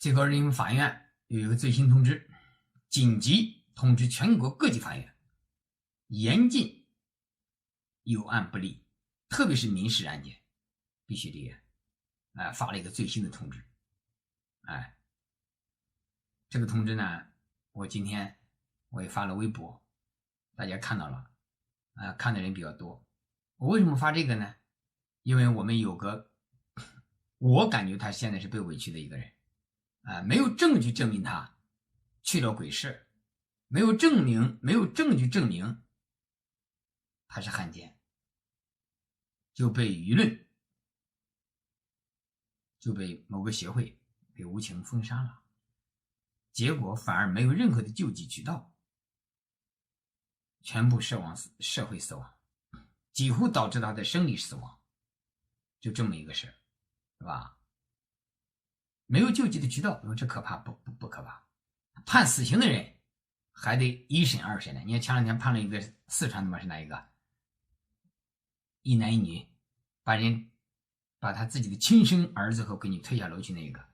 最高人民法院有一个最新通知，紧急通知全国各级法院，严禁有案不立，特别是民事案件必须立案。发了一个最新的通知。这个通知呢，我今天我也发了微博，大家看到了，看的人比较多。我为什么发这个呢？因为我们有个，我感觉他现在是被委屈的一个人，没有证据证明他去了鬼市，没有证据证明他是汉奸，就被舆论，就被某个协会给无情封杀了，结果反而没有任何的救济渠道，全部社会死亡，几乎导致他的生理死亡，就这么一个事儿，是吧？没有救济的渠道，这可怕不可怕？判死刑的人还得一审二审呢。你看前两天判了一个四川的嘛，是哪一个？一男一女把他自己的亲生儿子和闺女推下楼去那个，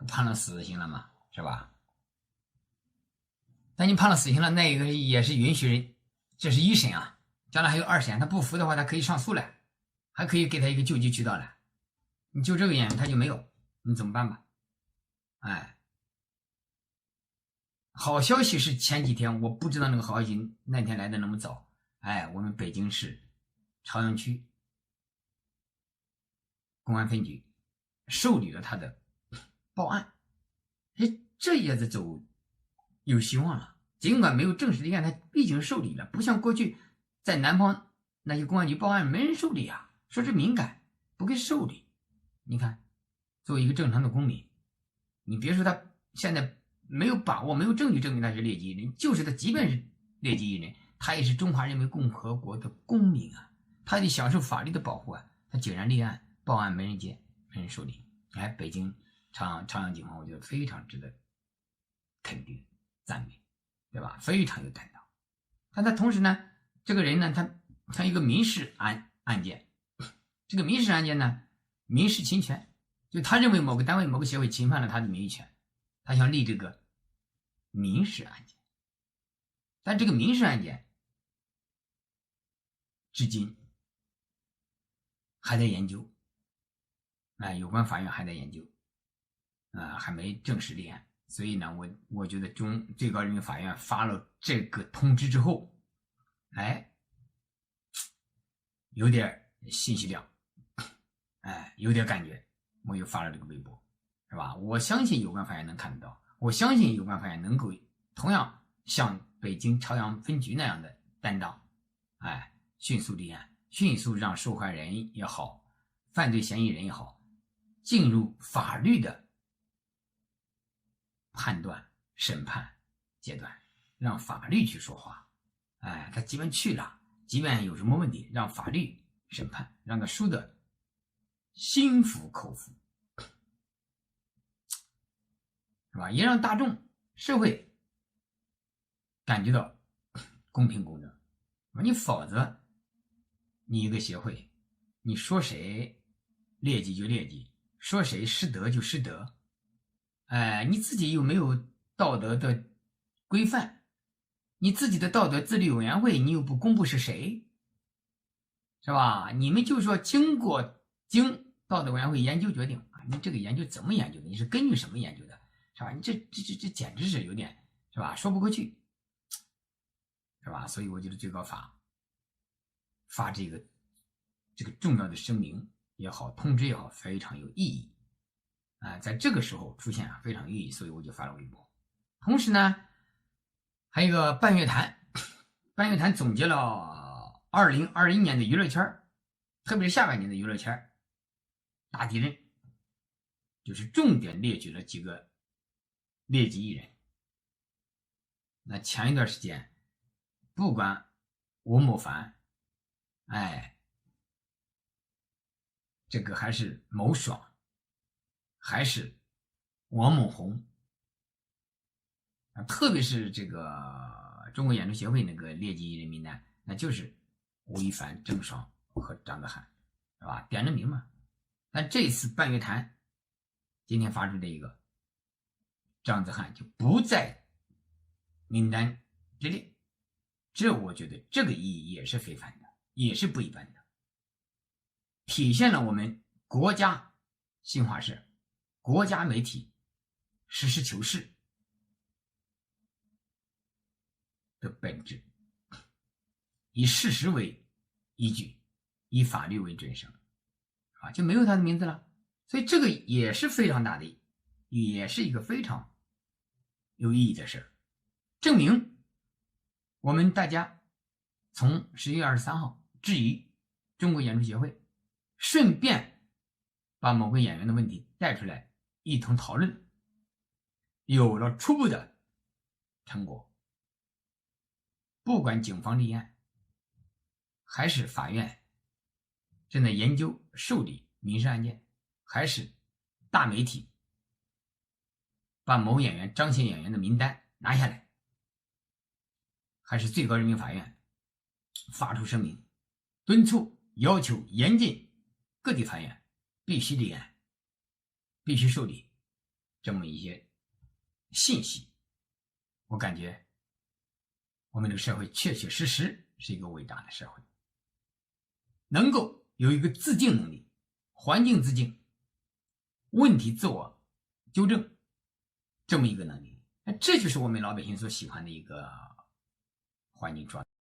判了死刑了嘛，是吧？但你判了死刑了，那个也是允许人，这是一审啊，将来还有二审，他不服的话，他可以上诉来，还可以给他一个救济渠道来。你就这个原因他就没有，你怎么办吧？好消息是前几天，我不知道那个好消息那天来的那么早，我们北京市朝阳区公安分局受理了他的报案，这也是走有希望了。尽管没有正式立案，他毕竟受理了，不像过去在南方那些公安局报案没人受理啊，说是敏感不给受理。你看，作为一个正常的公民，你别说他现在没有把握，没有证据证明他是劣迹艺人，就是他即便是劣迹艺人，他也是中华人民共和国的公民啊，他得享受法律的保护啊。他竟然立案报案没人接，没人受理。北京朝阳警方，我觉得非常值得肯定赞美，对吧？非常有担当。但他同时呢，这个人呢，他一个民事案件，这个民事案件呢，民事侵权，就他认为某个单位某个协会侵犯了他的名誉权，他想立这个民事案件。但这个民事案件至今还在研究，有关法院还在研究，还没正式立案。所以呢，我觉得最高人民法院发了这个通知之后，有点信息量，有点感觉，我又发了这个微博，是吧？我相信有关法院能看得到，我相信有关法院能够同样像北京朝阳分局那样的担当，迅速立案，迅速让受害人也好，犯罪嫌疑人也好，进入法律的判断、审判阶段，让法律去说话。他即便去了，即便有什么问题，让法律审判，让他说的心服口服，是吧？也让大众社会感觉到公平公正。你否则，你一个协会，你说谁劣迹就劣迹，说谁失德就失德，你自己又没有道德的规范，你自己的道德自律委员会你又不公布是谁，是吧？你们就说经道德委员会研究决定，你这个研究怎么研究的？你是根据什么研究的？是吧？你这简直是有点，是吧？说不过去，是吧？所以我觉得最高法发这个重要的声明也好，通知也好，非常有意义。在这个时候出现非常有意义，所以我就发了微博。同时呢，还有一个半月谈总结了2021年的娱乐圈，特别是下半年的娱乐圈大地震，就是重点列举了几个劣迹艺人。那前一段时间，不管吴某凡，这个还是某爽，还是王某红，特别是这个中国演出协会那个劣迹艺人名单，那就是吴亦凡、郑爽和张德涵，是吧？点了名嘛。但这次半月谈今天发出的一个张子涵就不在名单之列，这我觉得这个意义也是非凡的，也是不一般的，体现了我们国家新华社、国家媒体实事求是的本质，以事实为依据，以法律为准绳，就没有他的名字了。所以这个也是非常大的，也是一个非常有意义的事儿，证明我们大家从11月23号质疑中国演出协会，顺便把某个演员的问题带出来一同讨论，有了初步的成果。不管警方立案，还是法院正在研究受理民事案件，还是大媒体把某演员张姓演员的名单拿下来，还是最高人民法院发出声明，敦促要求严禁各地法院必须立案，必须受理这么一些信息，我感觉我们这个社会确确实实是一个伟大的社会，能够有一个自净能力，环境自净，问题自我纠正这么一个能力，这就是我们老百姓所喜欢的一个环境状态。